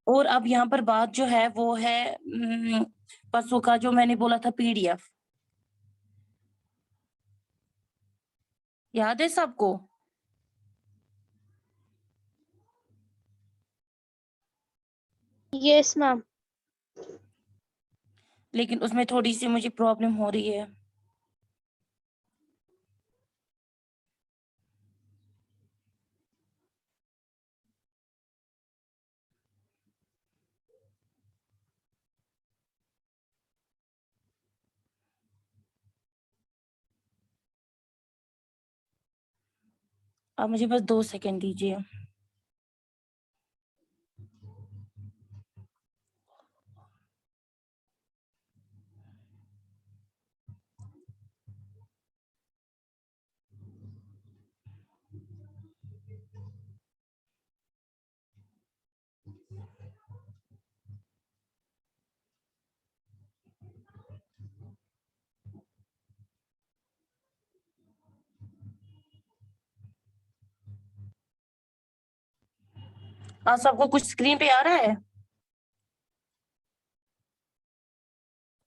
और अब यहाँ पर बात जो है वो है परसों का जो मैंने बोला था PDF, याद है सबको? Yes ma'am. लेकिन उसमें थोड़ी सी मुझे प्रॉब्लम हो रही है। आप मुझे बस 2 सेकंड दीजिए। आप सबको कुछ स्क्रीन पे आ रहा है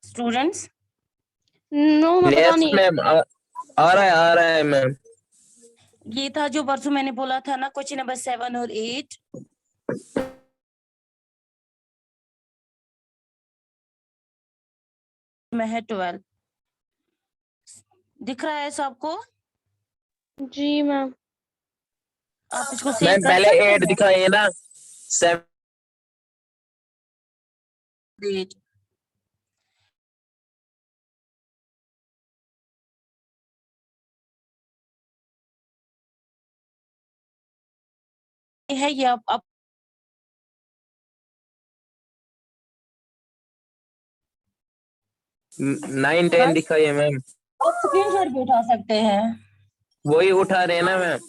स्टूडेंट्स? नो मैं पता यस नहीं। मैम, आ रहा है मैम। ये था जो परसों मैंने बोला था ना, क्वेश्चन नंबर 7 और 8। में है 12। दिख रहा है सबको? जी मैम। आप इसको सेव मैम कर पहले सकते 8 हैं? दिखाइए ना। 7 8 है ये। आप 9 10 दिखाइए मैम। आप स्क्रीनशॉट भी उठा सकते हैं। वही उठा रहे हैं ना ma'am.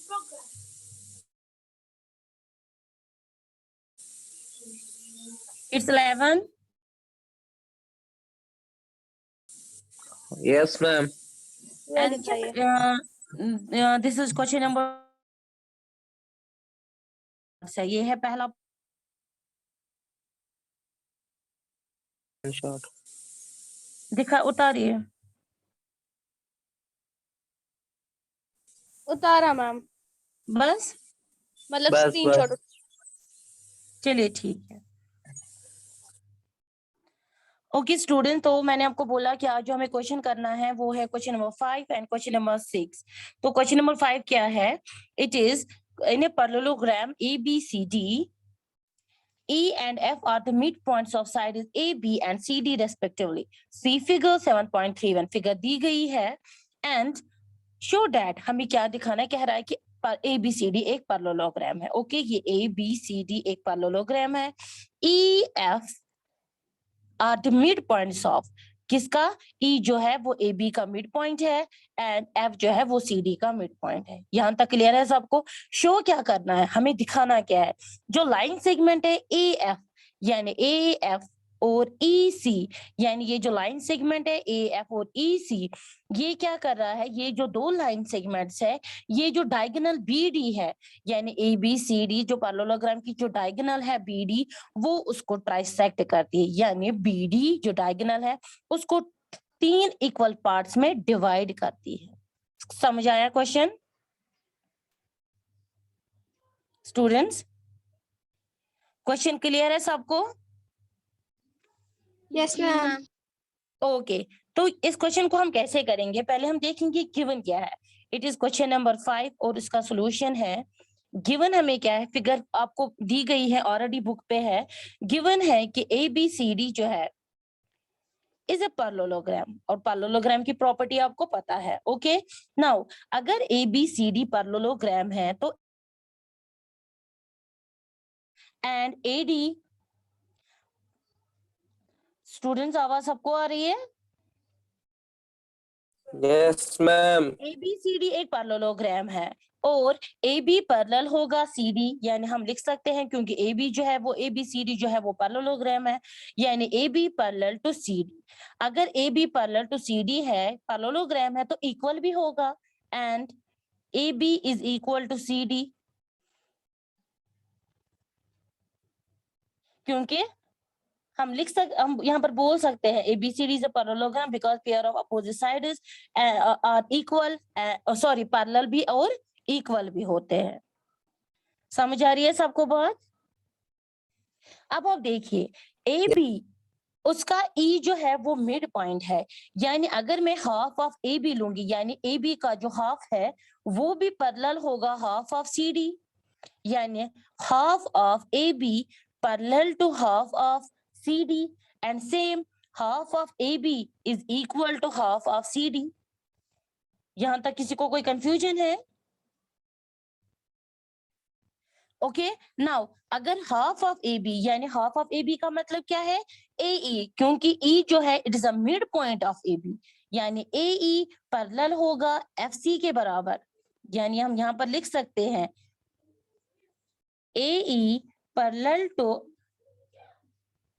It's 11 yes ma'am. and this is question number। ये है पहला। शॉट दिखा, उतारिए। उतारा मैम, बस मतलब बस स्क्रीनशॉट। चलिए ठीक है। ओके स्टूडेंट, तो मैंने आपको बोला कि आज जो हमें क्वेश्चन करना है वो है question number 5 and question number 6। तो क्वेश्चन नंबर 5 क्या है? It is in a parallelogram ABCD, E and F are the midpoints of sides AB and CD respectively. See figure 7.31। Figure दी गई है and show that हमें क्या दिखाना है? कह रहा है कि ABCD एक पैरेललोग्राम है। ओके, ये ABCD एक पैरेललोग्राम है। EF are the midpoints of किसका? E जो है वो AB का मिड पॉइंट है एंड F जो है वो CD का मिड पॉइंट है। यहां तक क्लियर है सबको? शो क्या करना है, हमें दिखाना क्या है? जो लाइन सेगमेंट है AF यानी AF और EC, यानी ये जो लाइन सेगमेंट है AF और EC, ये क्या कर रहा है? ये जो दो लाइन सेगमेंट्स है, ये जो डायगोनल BD है यानी ABCD जो पैरेललोग्राम की जो डायगोनल है BD, वो उसको ट्राइसेक्ट करती है। यानी BD जो डायगोनल है उसको 3 इक्वल पार्ट्स में डिवाइड करती है। समझ आया क्वेश्चन स्टूडेंट्स? क्वेश्चन क्लियर है सबको? Yes ma'am. ओके, तो इस क्वेश्चन को हम कैसे करेंगे? पहले हम देखेंगे गिवन क्या है। इट इज क्वेश्चन नंबर 5 और इसका सॉल्यूशन है। गिवन हमें क्या है? फिगर आपको दी गई है, ऑलरेडी बुक पे है। गिवन है कि ABCD जो है इज ए पैरेललोग्राम, और पैरेललोग्राम की प्रॉपर्टी आपको पता है। ओके, नाउ अगर ABCD पैरेललोग्राम है तो एंड AD, स्टूडेंट्स आवाज सबको आ रही है? Yes ma'am. ABCD एक पैरेललोग्राम है और AB पैरेलल होगा CD, यानी हम लिख सकते हैं क्योंकि AB जो है वो ABCD जो है वो पैरेललोग्राम है, यानी AB पैरेलल टू CD। अगर AB पैरेलल टू CD है, पैरेललोग्राम है, तो इक्वल भी होगा and AB is equal to CD, क्योंकि हम यहाँ पर बोल सकते हैं ABCD is a parallelogram because pair of opposite sides are equal, sorry parallel भी और इक्वल भी होते हैं। समझ आ रही है सबको बात? अब आप देखिए AB उसका E जो है वो मिड पॉइंट है, यानी अगर मैं हाफ ऑफ AB लूंगी यानी AB का जो हाफ है वो भी पैरेलल होगा हाफ ऑफ CD, यानी half of AB parallel to half of CD and same half of AB is equal to half of CD। यहां तक किसी को कोई कंफ्यूजन है? ओके नाउ अगर हाफ ऑफ AB यानी हाफ ऑफ AB का मतलब क्या है? AE, क्योंकि E जो है it is a mid point of AB, यानी AE पैरेलल होगा FC के बराबर, यानी हम यहां पर लिख सकते हैं AE parallel to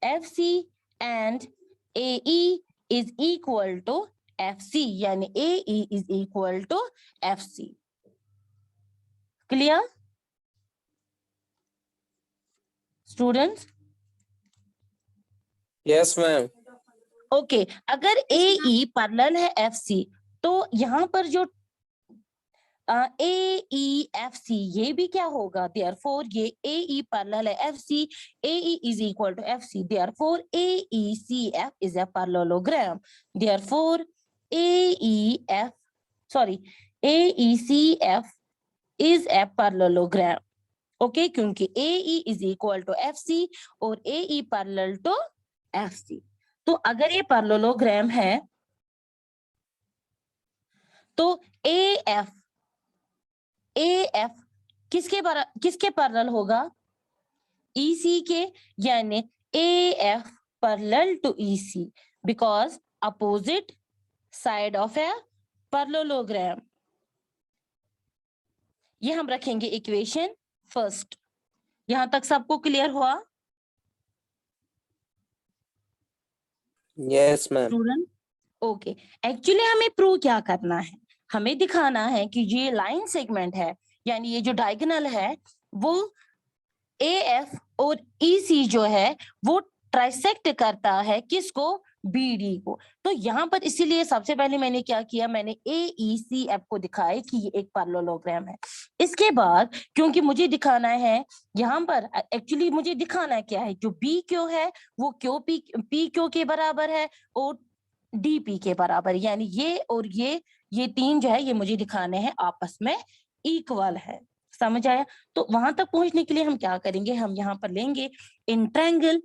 FC and AE is equal to FC, यानी AE is equal to FC। Clear students? Yes ma'am. Okay अगर AE पैरेलल है FC तो यहाँ पर जो AEFC ये भी क्या होगा? Therefore ये AE पैरेलल है FC, AE is equal to FC, therefore AECF is a parallelogram, therefore AECF is a parallelogram। Okay क्योंकि AE is equal to FC और AE पैरेलल to FC, तो अगर ये पैरेललोग्राम है तो AF किसके पैरेलल होगा? EC के, यानी AF parallel to EC because opposite side of a parallelogram. ये हम रखेंगे इक्वेशन फर्स्ट। यहां तक सबको क्लियर हुआ? Yes ma'am. Student okay actually हमें प्रूव क्या करना है? हमें दिखाना है कि ये लाइन सेगमेंट है, यानी ये जो डायगोनल है वो AF और EC जो है वो ट्राइसेक्ट करता है किसको? BD को। तो यहाँ पर इसीलिए सबसे पहले मैंने क्या किया, मैंने AECF को दिखाया कि ये एक पैरेललोग्राम है। इसके बाद क्योंकि मुझे दिखाना है यहाँ पर एक्चुअली मुझे दिखाना क्या है, जो BQ है वो PQ के बराबर है और DP के बराबर, यानी ये और ये तीन जो है ये मुझे दिखाने हैं आपस में इक्वल है। समझ आया? तो वहां तक पहुंचने के लिए हम क्या करेंगे, हम यहाँ पर लेंगे इन ट्रायंगल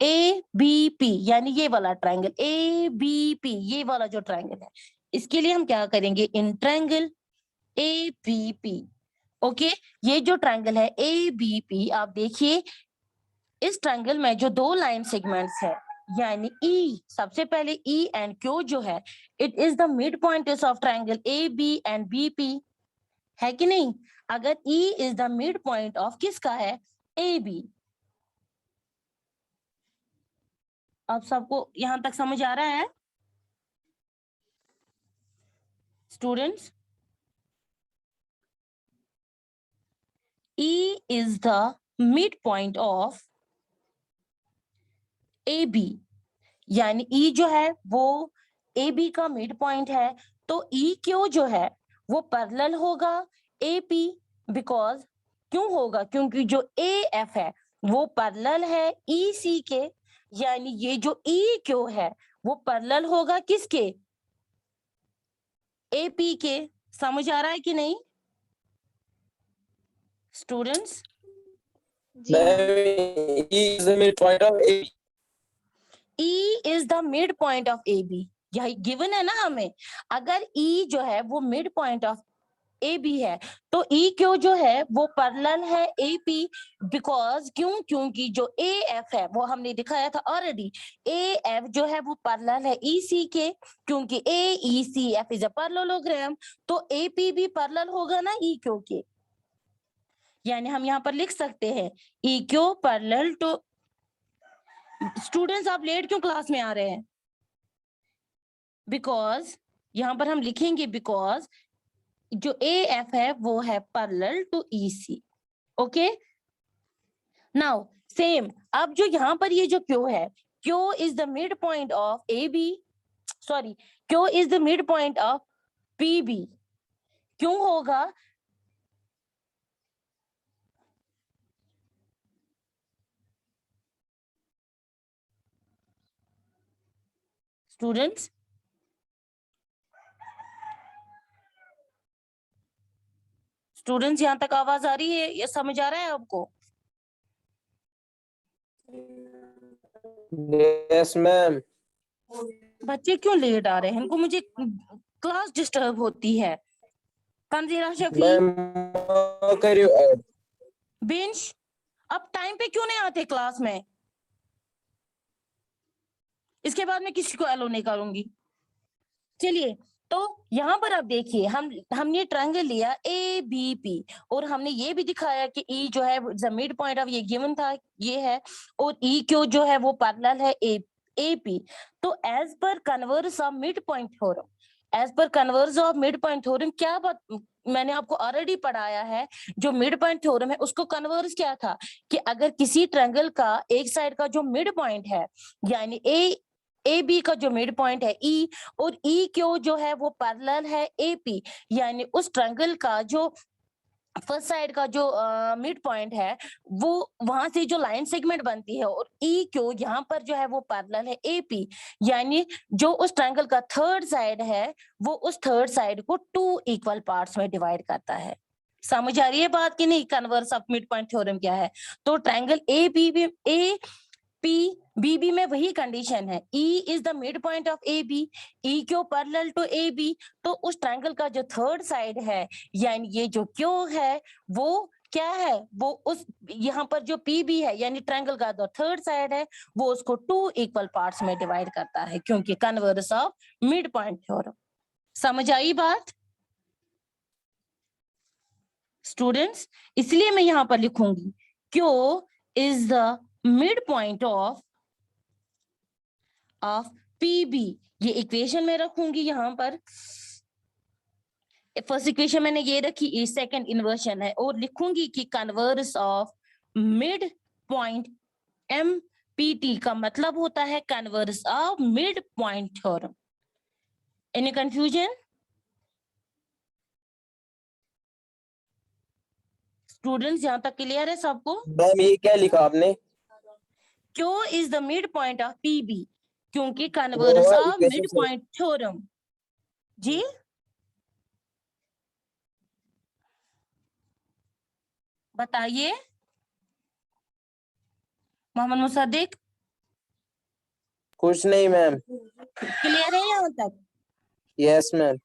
ABP, यानी ये वाला ट्रायंगल ABP, ये वाला जो ट्रायंगल है इसके लिए हम क्या करेंगे इन ट्रायंगल ABP। ओके ये जो ट्रायंगल है ABP, आप देखिए इस ट्रायंगल में जो दो लाइन सेगमेंट्स है यानी E, सबसे पहले E एंड Q जो है it is the mid points of triangle AB and BP, है कि नहीं? अगर E is the mid point of किसका है? AB। अब सबको यहां तक समझ आ रहा है students? E is the midpoint of AB, यानी E जो है वो AB का मिड पॉइंट है, तो EQ जो है वो पैरेलल होगा AP, बिकॉज क्यों होगा? क्योंकि जो AF है वो पैरेलल है EC के, यानी ये जो EQ है वो पैरेलल होगा किसके? AP के। समझ आ रहा है कि नहीं students? Ma'am E is the midpoint of AB। E is the midpoint of AB, यही गिवन है ना हमें। अगर E जो है वो मिड पॉइंट ऑफ AB है तो EQ जो है वो पैरेलल है AP, बिकॉज क्योंकि जो AF है वो हमने दिखाया था ऑलरेडी, AF जो है वो पैरेलल है EC के, क्योंकि AECF इज अ पैरेललोग्राम, तो AP भी पैरेलल होगा ना EQ के, यानी हम यहाँ पर लिख सकते हैं EQ पैरेलल टू। स्टूडेंट्स आप लेट क्यों क्लास में आ रहे हैं? बिकॉज यहां पर हम लिखेंगे बिकॉज जो AF है वो है parallel to EC, okay, now same, अब जो यहाँ पर ये जो क्यू है, Q is the mid point of A B, sorry, Q is the mid point of P B, क्यों होगा? स्टूडेंट्स, स्टूडेंट्स यहाँ तक आवाज आ रही है? ये समझ आ रहा है आपको? Yes, ma'am. बच्चे क्यों लेट आ रहे हैं? इनको, मुझे क्लास डिस्टर्ब होती है। Tanzeera Shafi, Ma'am, how can you add? Bench, अब टाइम पे क्यों नहीं आते क्लास में? इसके बाद मैं किसी को अलो नहीं करूंगी। चलिए, तो यहाँ पर आप देखिए, हमने ट्रायंगल लिया ए बी पी, और हमने ये भी दिखाया कि ई जो है द मिड पॉइंट ऑफ, ये गिवन था, ये है, और ई क्यू जो है वो पैरेलल है ए पी। तो as per converse of mid point theorem, as per converse of mid point theorem, क्या बात मैंने आपको ऑलरेडी पढ़ाया है, जो मिड पॉइंट थ्योरम है उसको कन्वर्स क्या था, कि अगर किसी ट्रायंगल का एक साइड का जो मिड पॉइंट है, यानी ए बी का जो मिड पॉइंट है ई, और ई क्यू जो है वो पैरेलल है ए पी, यानी उस ट्रायंगल का जो फर्स्ट साइड का जो मिड पॉइंट है, वो वहां से जो लाइन सेगमेंट बनती है, और ई क्यू यहाँ पर जो है वो पैरेलल है ए पी, यानी जो उस ट्रायंगल का थर्ड साइड है, वो उस थर्ड साइड को 2 इक्वल पार्ट्स में डिवाइड करता है। समझ आ रही है बात कि नहीं? Converse of mid point theorem क्या है? तो triangle A P B B में वही कंडीशन है, E is the mid point of A B, E Q parallel to A B, तो उस ट्रायंगल का जो थर्ड साइड है, यानी ये जो क्यू है, वो क्या है, वो उस यहाँ पर जो पी बी है, यानी ट्रायंगल का जो थर्ड साइड है, वो उसको 2 इक्वल पार्ट्स में डिवाइड करता है, क्योंकि converse of mid point theorem. समझ आई बात स्टूडेंट्स? इसलिए मैं यहाँ पर लिखूंगी Q is the mid point of P B, ये इक्वेशन में रखूंगी यहाँ पर। फर्स्ट इक्वेशन मैंने ये रखी, ये सेकंड इन्वर्शन है, और लिखूंगी कि converse of midpoint M P T का मतलब होता है converse of mid point theorem. Any confusion students? यहाँ तक क्लियर है सबको? मैम ये क्या लिखा आपने? Q is the mid point of PB, क्योंकि वो कन्वर्स है ऑफ इक्वेशन मिड से। Point theorem. जी बताइए मोहम्मद मुसद्दिक, कुछ नहीं मैम। क्लियर है यहाँ तक? Yes ma'am.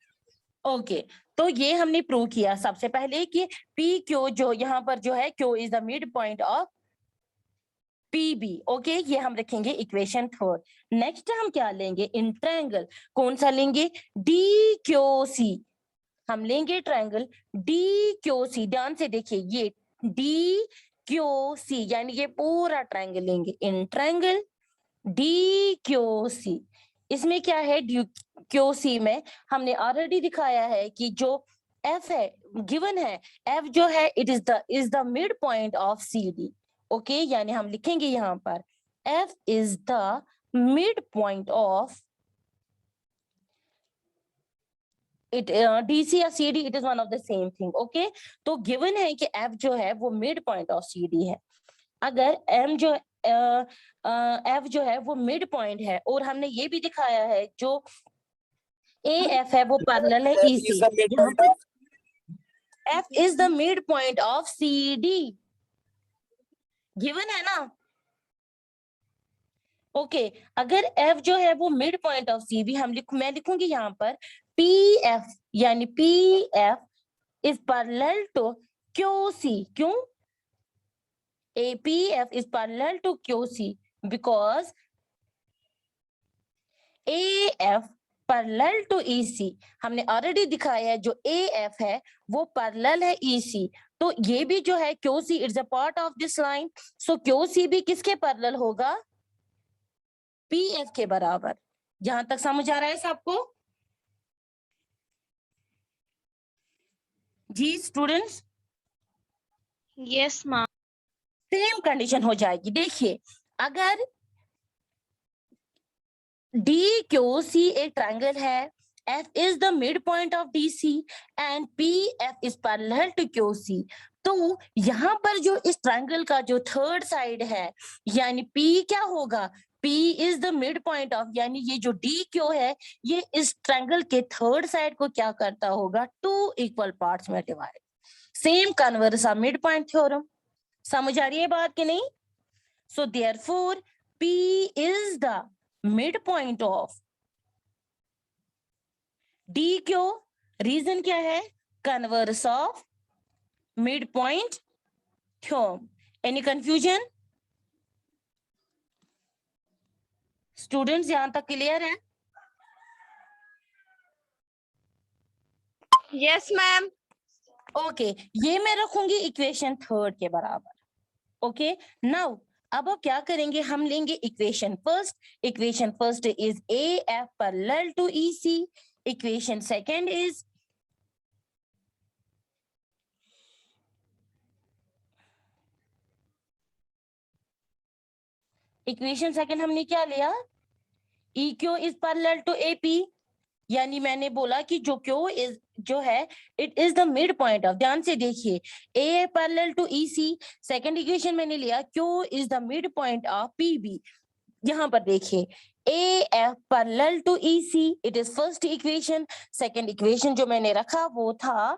ओके, तो ये हमने प्रूव किया सबसे पहले कि पी क्यू जो यहाँ पर जो है, Q is the mid point of P B. Okay, ये हम रखेंगे इक्वेशन थर्ड। नेक्स्ट हम क्या लेंगे? इन ट्रायंगल कौन सा लेंगे? डी क्यू सी, हम लेंगे ट्रायंगल डी क्यू सी। ध्यान से देखिए, ये डी क्यू सी, यानी ये पूरा ट्रायंगल लेंगे। In triangle D Q C, इसमें क्या है? डी क्यू सी में हमने ऑलरेडी दिखाया है कि जो एफ है गिवन है, एफ जो है it is the mid point of C D. Okay, यानी हम लिखेंगे यहाँ पर F is the mid point of it, DC या C D, it is one of the same thing. Okay, तो गिवन है कि एफ जो है वो mid point of C D है। अगर एम जो एफ जो है वो मिड पॉइंट है, और हमने ये भी दिखाया है जो ए एफ है वो पैरेलल है ई सी, यहाँ पर F is the mid point of C D, given है ना? ओके, अगर एफ जो है वो mid point of C B, मैं लिखूंगी यहाँ पर पी एफ, यानी P F is parallel to Q C. क्यों? APF is parallel to QC because AF parallel to EC। हमने ऑलरेडी दिखाया है जो AF है वो पैरेलल है EC, तो ये भी जो है QC it's a part of this line, so QC भी किसके पैरेलल होगा? PF के बराबर। यहां तक समझ आ रहा है सबको? जी students, yes ma'am. Same condition हो जाएगी। देखिए अगर DQC एक ट्रायंगल है, F is the midpoint of DC and PF is parallel to QC, तो यहाँ पर जो इस ट्रायंगल का जो थर्ड साइड है यानी P क्या होगा, P is the midpoint of, यानी ये जो DQ है ये इस ट्रायंगल के थर्ड साइड को क्या करता होगा, टू इक्वल पार्ट्स में divide. Same converse of mid point theorem. समझ आ रही है बात कि नहीं? So therefore P is the midpoint of DQ। Reason क्या है, converse of mid point theorem. Any confusion students, यहां तक क्लियर है? Yes ma'am. ओके, ये मैं रखूंगी इक्वेशन थर्ड के बराबर। ओके नाउ अब आप क्या करेंगे, हम लेंगे equation first. Equation first is AF parallel to EC। Equation second is हमने क्या लिया, EQ is parallel to AP, यानी मैंने बोला कि जो Q इज जो है it is the mid point of, ध्यान से देखिए, A parallel to EC। Second equation मैंने लिया Q is the mid point of PB। यहाँ पर देखिए AF parallel to EC, it is first equation. Second equation जो मैंने रखा वो था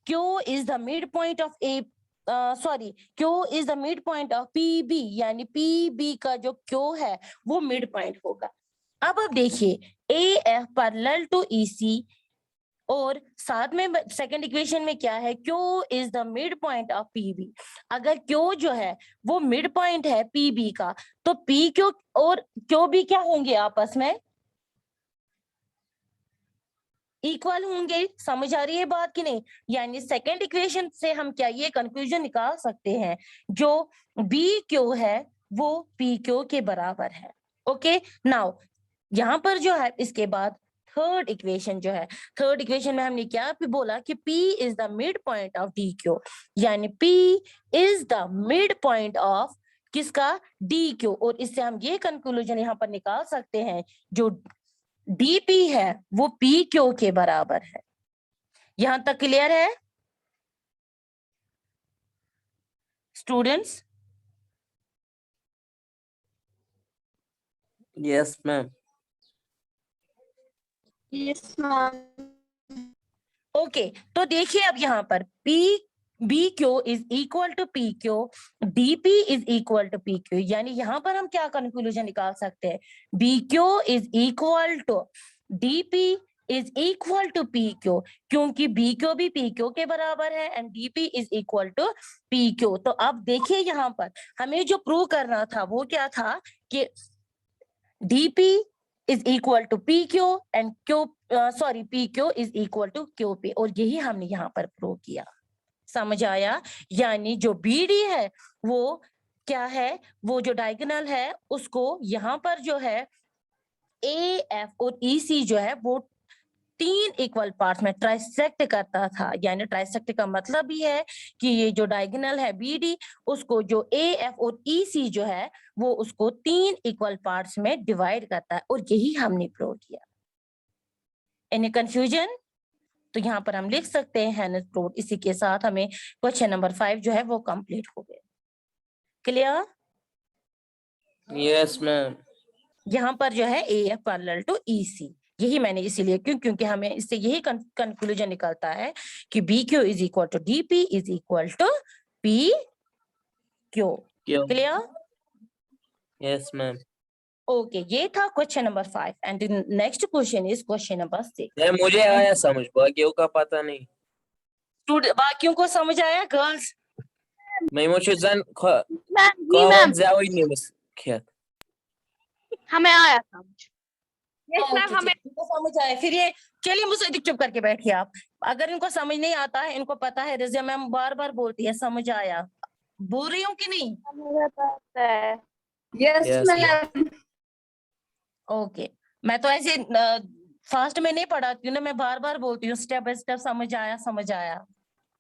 Q is the mid point of Q is the mid point of PB, यानी PB का जो Q है वो मिड पॉइंट होगा। अब देखिए AF पैरेलल टू EC और साथ में सेकंड इक्वेशन में क्या है, Q is the mid point of PB। अगर Q जो है वो मिड पॉइंट है PB का, तो PQ और QB क्या होंगे, आपस में इक्वल होंगे। समझ आ रही है बात कि नहीं? यानी सेकंड इक्वेशन से हम क्या ये कंक्लूजन निकाल सकते हैं, जो BQ है वो PQ के बराबर है। ओके नाउ यहाँ पर जो है इसके बाद थर्ड इक्वेशन जो है, थर्ड इक्वेशन में हमने क्या बोला कि P is the mid point of DQ, यानी P is the mid point of किसका, DQ। और इससे हम ये कंक्लूजन यहाँ पर निकाल सकते हैं, जो DP है वो PQ के बराबर है। यहां तक क्लियर है students? Yes ma'am. Yes ma'am. Okay तो देखिए अब यहाँ पर BQ is equal to PQ, DP is equal to PQ, यानी यहाँ पर हम क्या कंक्लूजन निकाल सकते हैं, BQ is equal to DP is equal to PQ, क्योंकि BQ भी PQ के बराबर है and DP is equal to PQ। तो अब देखिए यहाँ पर हमें जो प्रूव करना था वो क्या था कि DP is equal to PQ and PQ is equal to QP, और यही हमने यहाँ पर प्रूव किया। समझ आया? यानी जो BD है वो क्या है, वो जो डायगोनल है उसको यहाँ पर जो है AF और EC जो है वो तीन इक्वल पार्ट्स में ट्राइसेक्ट करता था। यानी ट्राइसेक्ट का मतलब ही है कि ये जो डायगोनल है BD उसको जो AF और EC जो है वो उसको तीन इक्वल पार्ट्स में डिवाइड करता है, और यही हमने प्रूव किया। Any confusion? तो यहाँ पर हम लिख सकते हैं प्रूव। इसी के साथ हमें क्वेश्चन नंबर 5 जो है वो कंप्लीट हो गया। क्लियर? Yes ma'am. यहाँ पर जो है AF पैरेलल टू EC, यही मैंने इसीलिए क्योंकि हमें इससे यही कंक्लूजन निकलता है कि BQ is equal to DP is equal to PQ। Clear? Yes ma'am. Okay, ये था question number 5 and next question is question number 6। मुझे आया समझ, बाकियों का पता नहीं। बाकियों को समझ आया गर्ल्स? मैं मुझे जन मैम जाओ नहीं बस क्या हमें आया समझ। यस ओके, मैम हमें इनको समझ आया। फिर ये चलिए मुझसे चुप करके बैठिए आप। अगर इनको समझ नहीं आता है, इनको पता है रजिया मैम बार बार बोलती है समझ आया, बोल रही हूँ कि नहीं? पता है। Yes, yes ma'am. ओके, मैं तो ऐसे फास्ट में नहीं पढ़ाती हूँ ना, मैं बार बार बोलती हूँ स्टेप बाय स्टेप, समझ आया समझ आया।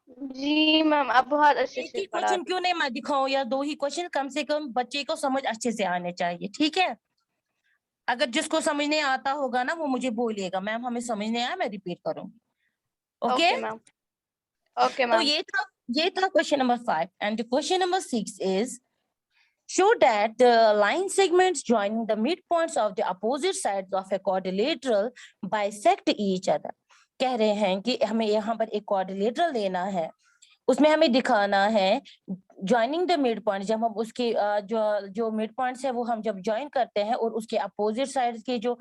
जी मैम, आप बहुत अच्छे एक से ही पढ़ा क्वेश्चन क्यों नहीं मैं दिखाऊं, या 2 ही क्वेश्चन, कम से कम बच्चे को समझ अच्छे से आने चाहिए, ठीक है। अगर जिसको समझ नहीं आता होगा ना वो मुझे बोलिएगा, मैम हमें समझ नहीं आया, मैं रिपीट करूंगी। Okay okay ma'am. ओके तो मैम। ये था question number 5 and question number 6 is show that the line segments joining the midpoints of the opposite sides of a quadrilateral bisect each other। कह रहे हैं कि हमें यहाँ पर एक quadrilateral लेना है, उसमें हमें दिखाना है ज्वाइनिंग द मिड पॉइंट, जब हम उसके जो मिड पॉइंट्स है वो हम जब ज्वाइन करते हैं और उसके अपोजिट साइड के जो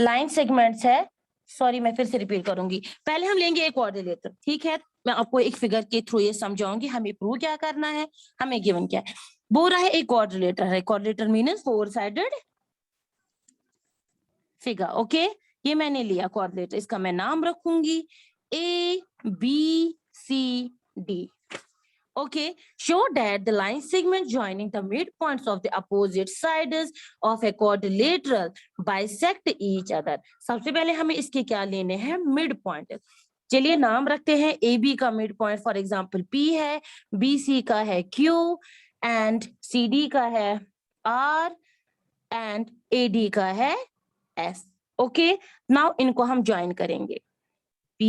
लाइन सेगमेंट्स है, सॉरी मैं फिर से रिपीट करूंगी, पहले हम लेंगे एक क्वाड्रिलेटरल, ठीक है। मैं आपको एक फिगर के थ्रू ये समझाऊंगी हमें प्रूव क्या करना है, हमें गिवन क्या है। बोल रहा है एक क्वाड्रिलेटर है, quadrilateral means 4 sided figure, okay. ये मैंने लिया क्वाड्रिलेटर, इसका मैं नाम रखूंगी ABCD। Okay, show that the line segment joining the midpoints of the opposite sides of a quadrilateral bisect each other। सबसे पहले हमें इसके क्या लेने हैं, मिड पॉइंट। चलिए नाम रखते हैं, ए बी का mid point for example P है, BC का है Q एंड CD का है R एंड AD का है S। ओके, नाउ इनको हम ज्वाइन करेंगे, P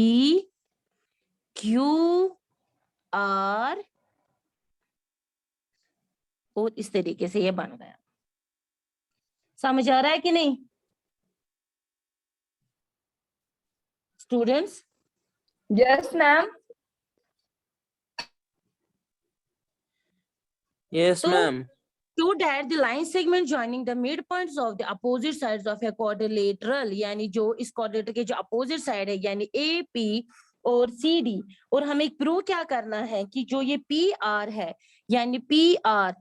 Q R, और इस तरीके से ये बन गया। समझ आ रहा है कि नहीं students? Yes, ma'am. Yes, So, ma'am. show that the line segment joining the midpoints of the opposite sides of a quadrilateral, यानी जो इस quadrilateral के जो opposite side है यानी AP और CD, और हमें प्रूव क्या करना है कि जो ये PR है यानी PR,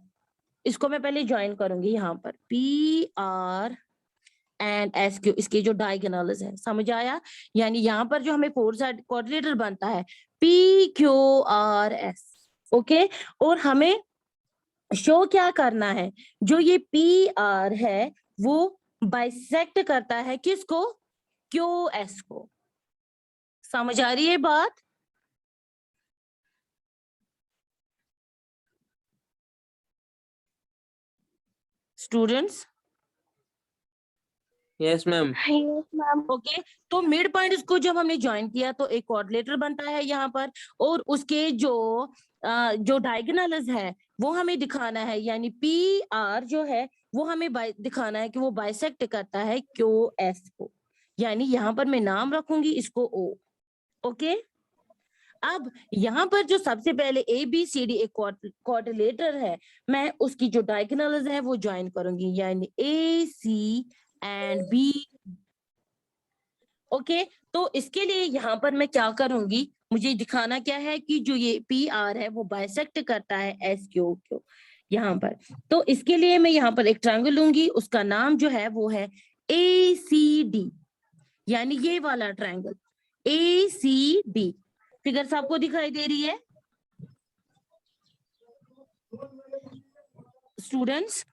इसको मैं पहले ज्वाइन करूंगी यहाँ पर PR एंड SQ, इसके जो डायगोनल्स है, समझ आया। यानी यहाँ पर जो हमें 4 साइड क्वाड्रिलेटरल बनता है PQRS, ओके। और हमें शो क्या करना है, जो ये PR है वो बाइसेक्ट करता है किसको, QS को। समझ आ रही है बात students? Yes, ma'am. Yes ma'am. Okay, तो मिड पॉइंट इसको जब हमने ज्वाइन किया तो एक क्वाड्रिलेटरल बनता है यहाँ पर, और उसके जो डायगोनल्स है वो हमें दिखाना है, यानी PR जो है वो हमें दिखाना है कि वो बाइसेक्ट करता है QS को, यानी यहाँ पर मैं नाम रखूंगी इसको O। ओके, अब यहाँ पर जो सबसे पहले ABCD एक क्वाड्रिलेटर है, मैं उसकी जो डायगोनल्स है वो ज्वाइन करूंगी, यानी AC एंड B। ओके, तो इसके लिए यहाँ पर मैं क्या करूंगी, मुझे दिखाना क्या है कि जो ये PR है वो बाइसेक्ट करता है SQ को यहाँ पर। तो इसके लिए मैं यहाँ पर एक ट्रायंगल लूंगी, उसका नाम जो है वो है ACD, यानी ये वाला ट्रायंगल ACD। फिगर्स आपको दिखाई दे रही है स्टूडेंट्स?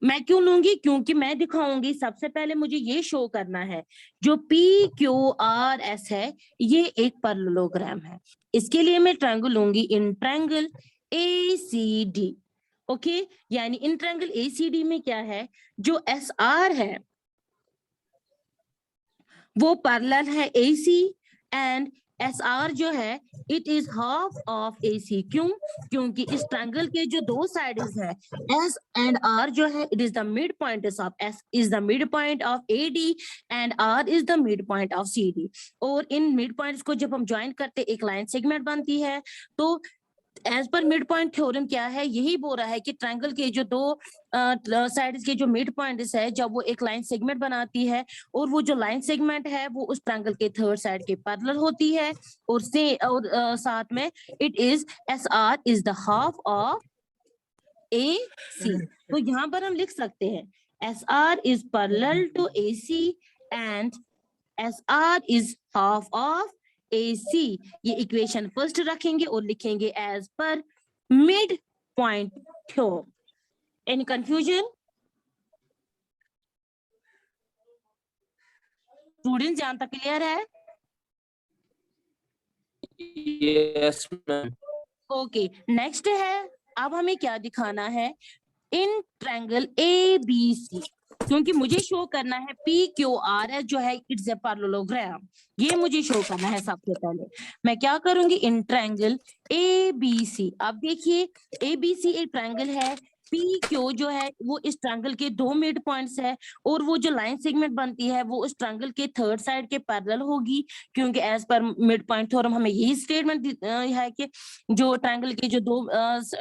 मैं क्यों लूंगी, क्योंकि मैं दिखाऊंगी सबसे पहले मुझे ये शो करना है जो PQRS है ये एक पैरेललोग्राम है। इसके लिए मैं ट्रायंगल लूंगी इन ट्रायंगल ACD। ओके, यानी इन ट्रायंगल ACD में क्या है, जो SR है वो पैरेलल है AC एंड SR जो है it is half of AC। क्यों? क्योंकि इस ट्रायंगल के जो दो साइड्स है S एंड R जो है it is the mid point of S is the mid point of AD and R is the mid point of CD। और इन मिड पॉइंट्स को जब हम ज्वाइन करते एक लाइन सेगमेंट बनती है। तो as per mid point theorem क्या है, यही बोल रहा है कि ट्रायंगल के जो दो साइड्स के जो मिड पॉइंट्स है जब वो एक लाइन सेगमेंट बनाती है, और वो जो लाइन सेगमेंट है वो उस ट्रायंगल के थर्ड साइड के पैरेलल होती है, और साथ में it is SR is the half of AC। तो यहाँ पर हम लिख सकते हैं SR is parallel to AC and SR is half of AC। ये इक्वेशन फर्स्ट रखेंगे और लिखेंगे as per mid point theorem. Any confusion? Students यहाँ तक क्लियर है? Yes, ma'am. ओके, नेक्स्ट है, अब हमें क्या दिखाना है? In triangle A B C, क्योंकि मुझे शो करना है पी क्यू आर एस जो है इट्स ए पैरेललोग्राम, ये मुझे शो करना है। सबसे पहले मैं क्या करूंगी? In triangle A B C, अब देखिए ए बी सी एक ट्रायंगल है, पी क्यू जो है वो इस ट्रायंगल के 2 मिड पॉइंट्स है, और वो जो लाइन सेगमेंट बनती है वो उस ट्रायंगल के थर्ड साइड के पैरेलल होगी, क्योंकि as per mid point theorem हमें यही स्टेटमेंट है कि जो ट्रायंगल के जो 2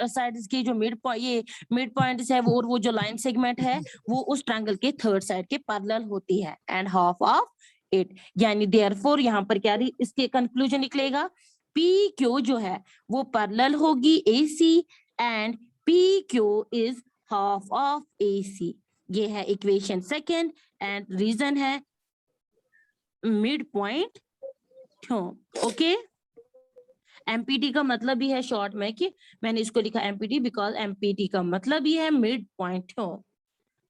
साइड्स के जो मिड पॉइंट्स है वो, और वो जो लाइन सेगमेंट है वो उस ट्रायंगल के थर्ड साइड के पैरेलल होती है, एंड हाफ ऑफ इट, यानी देयरफॉर यहाँ पर क्या इसके कंक्लूजन निकलेगा? पी क्यू जो है वो पैरेलल होगी AC, and P Q is half of AC। ये है इक्वेशन सेकंड, एंड रीजन है mid point theorem. Okay, empty का मतलब ही है शॉर्ट में कि मैंने इसको लिखा एमपीटी बिकॉज एमपीटी का मतलब ही है mid point theorem.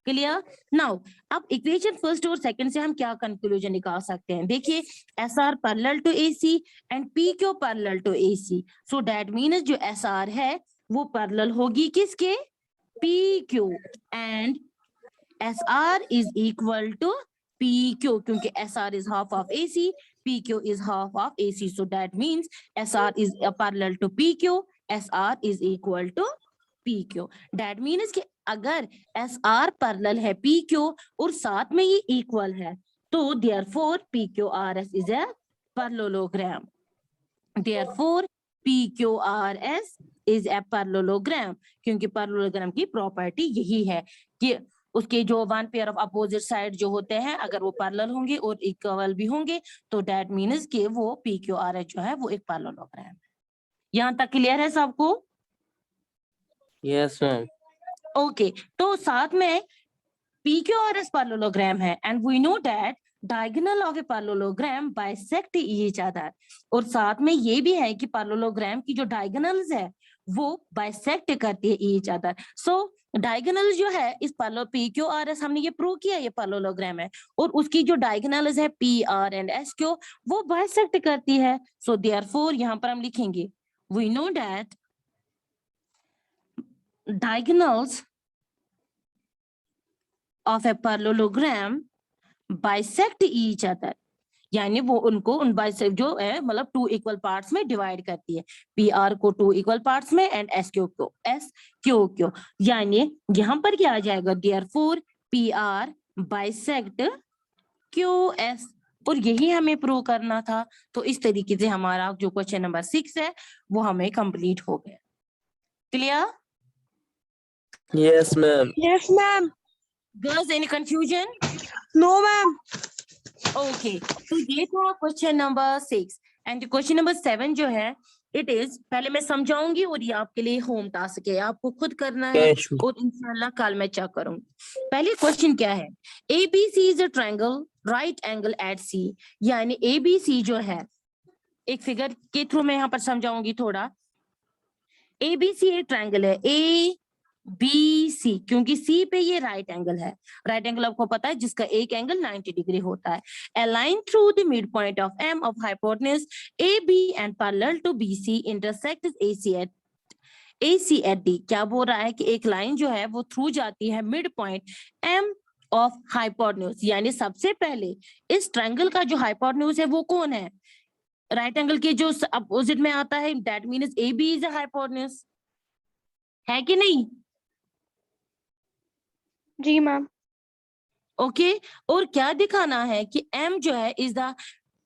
Clear? Now अब इक्वेशन फर्स्ट और सेकंड से हम क्या कंक्लूजन निकाल सकते हैं? देखिए, S R parallel to AC and P Q parallel to AC, so that means जो एस आर है वो पैरेलल होगी किसके? P Q, and S R is equal to P Q, क्योंकि S R is half of AC, PQ is half of AC, so that means SR is parallel to PQ, SR is equal to PQ. That means कि अगर SR parallel है PQ और साथ में ये equal है, तो therefore PQRS is a parallelogram. Therefore PQRS is a parallelogram, क्योंकि parallelogram की प्रॉपर्टी यही है कि उसके जो one pair of opposite side जो होते हैं अगर वो पैरेलल होंगे और इक्वल भी होंगे, तो दैट मीन्स कि वो PQRS जो है वो एक पैरेललोग्राम है। यहाँ तक क्लियर है सबको? Yes, ma'am. ओके, तो साथ में PQRS पैरेललोग्राम है, and we know that diagonal of a parallelogram bisect each other, और साथ में ये भी है कि पैरेललोग्राम की जो डायगोनल्स है वो बाइसेक्ट करती है ईच अदर। सो डायगोनल जो है इस PQRS, हमने ये प्रूव किया ये पैरेललोग्राम है, और उसकी जो डायगोनल्स है PR एंड SQ वो बाइसेक्ट करती है। सो देयरफॉर यहाँ पर हम लिखेंगे we know that diagonals of a parallelogram bisect each other, यानी वो उनको उन बाइसेक्ट जो है मतलब 2 इक्वल पार्ट्स में डिवाइड करती है, PR को 2 इक्वल पार्ट्स में एंड SQ को SQ, यानी यहाँ पर क्या आ जाएगा? देयरफॉर PR बाइसेक्ट QS, और यही हमें प्रूव करना था। तो इस तरीके से हमारा जो क्वेश्चन नंबर 6 है वो हमें कंप्लीट हो गया। Clear? Yes, ma'am. Yes, ma'am. Girls any confusion? No, ma'am. Okay, तो ये था question number 6, and question number 7 जो है इट इज, पहले मैं समझाऊंगी और ये आपके लिए होम टास्क है, आपको खुद करना है Yes, ma'am. और इंशाल्लाह कल मैं चेक करूंगी। पहले क्वेश्चन क्या है? ABC is a triangle right angle at C, यानी ABC जो है एक फिगर के थ्रू मैं यहाँ पर समझाऊंगी थोड़ा। ABC एक ट्रायंगल है ABC, क्योंकि C पे ये राइट एंगल है, राइट एंगल आपको पता है जिसका एक एंगल 90 डिग्री होता है। A line through the midpoint of M of hypotenuse AB and parallel to BC intersects AC at D। क्या बोल रहा है कि एक लाइन जो है वो थ्रू जाती है mid point M of hypotenuse, यानी सबसे पहले इस ट्रायंगल का जो हाइपोटेन्यूज है वो कौन है? राइट एंगल के जो अपोजिट में आता है, that means AB is a hypotenuse, है कि नहीं? जी मैम। ओके, और क्या दिखाना है कि M जो है is the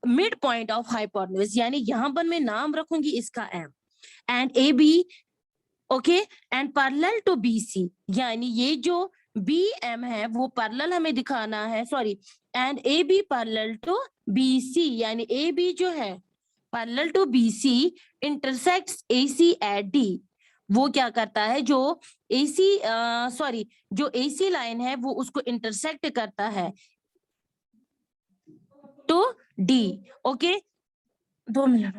mid point of hypotenuse, यानी यहां पर मैं नाम रखूंगी इसका M, and AB okay and parallel to BC, यानी ये जो BM है वो पैरेलल हमें दिखाना है, sorry, and AB parallel to BC, यानी AB जो है पैरेलल टू BC इंटरसेक्ट्स AC एट D। वो क्या करता है? जो जो AC लाइन है वो उसको इंटरसेक्ट करता है to D। Okay, 2 minute.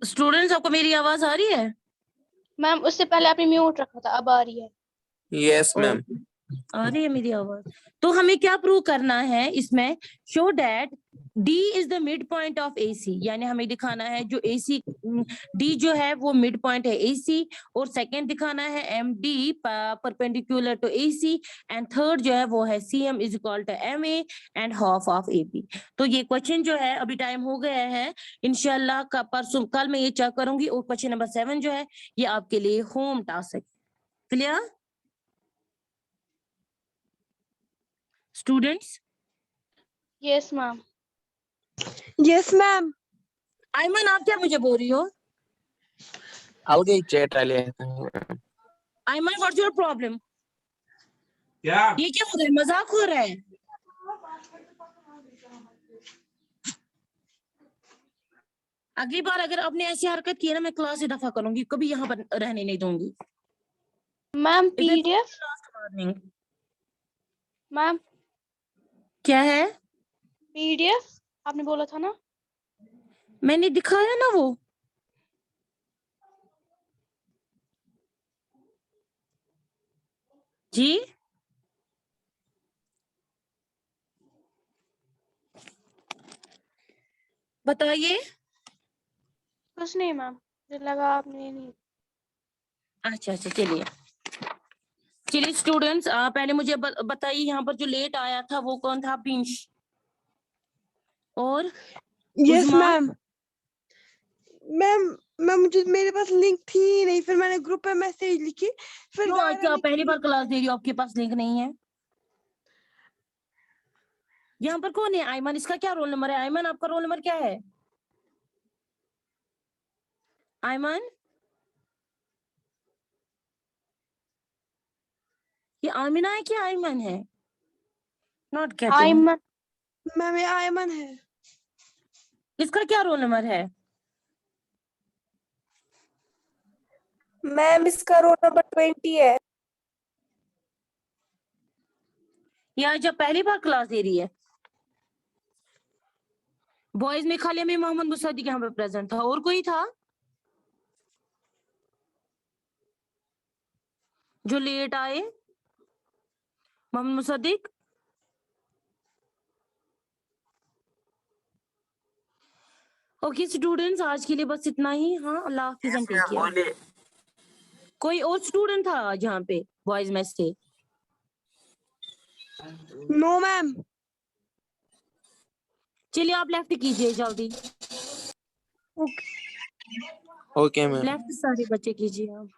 Students, आपको मेरी आवाज आ रही है? मैम उससे पहले आपने म्यूट रखा था, अब आ रही है। Yes, ma'am. आ रही है मेरी आवाज? तो हमें क्या प्रूव करना है इसमें? Show that D is the mid point of AC, यानी हमें दिखाना है जो AC D जो है वो मिड पॉइंट है AC, और सेकंड दिखाना है MD perpendicular to AC, and third जो है वो है CM is equal to MA and half of AB। तो ये क्वेश्चन जो है, अभी टाइम हो गया है, इंशाल्लाह का परसों कल मैं ये चेक करूंगी, और क्वेश्चन नंबर 7 जो है ये आपके लिए होम टास्क है। Clear students? Yes ma'am. Yes ma'am. Ayman, आप क्या मुझे बोल रही हो? अलग चैट वाले आयमन, व्हाट्स योर प्रॉब्लम? क्या? ये क्या हो रहा है? मजाक हो रहा है? अगली बार अगर आपने ऐसी हरकत की है ना, मैं क्लास से दफा करूंगी, कभी यहाँ पर रहने नहीं दूंगी। मैम इधर पीडीएफ। Last warning. मैम क्या है? पीडीएफ आपने बोला था ना। मैंने दिखाया ना वो। जी बताइए। कुछ नहीं मैम, मुझे लगा आपने नहीं। अच्छा अच्छा, चलिए चलिए स्टूडेंट्स, पहले मुझे बताइए, यहाँ पर जो लेट आया था वो कौन था? पिंश और यस उस्मा? मैम। मैम मैम मुझे मेरे पास लिंक थी ही नहीं, फिर मैंने ग्रुप पे मैसेज लिखी, फिर क्यों, गायरा क्या ने पहली बार क्लास दे रही हो, आपके पास लिंक नहीं है? यहाँ पर कौन है? आयमन, इसका क्या रोल नंबर है? आयमन, आपका रोल नंबर क्या है? आयमन, ये आमिना है क्या आयमन है? Not getting. आयमन। मैम ये आयमन है। इसका क्या रोल नंबर है? मैम इसका रोल नंबर 20 है। यहाँ जब पहली बार क्लास दे रही है। बॉयज में खाली हमें मोहम्मद मुसद्दिक यहाँ पे प्रेजेंट था, और कोई था जो लेट आए? मोहम्मद मुसद्दिक? ओके स्टूडेंट्स, आज के लिए बस इतना ही। हाँ, अल्लाह हाफिज एंड टेक केयर। बोले कोई और स्टूडेंट था आज यहाँ पे बॉयज में से? No ma'am. चलिए आप लेफ्ट कीजिए जल्दी। ओके मैम लेफ्ट सारे बच्चे कीजिए आप।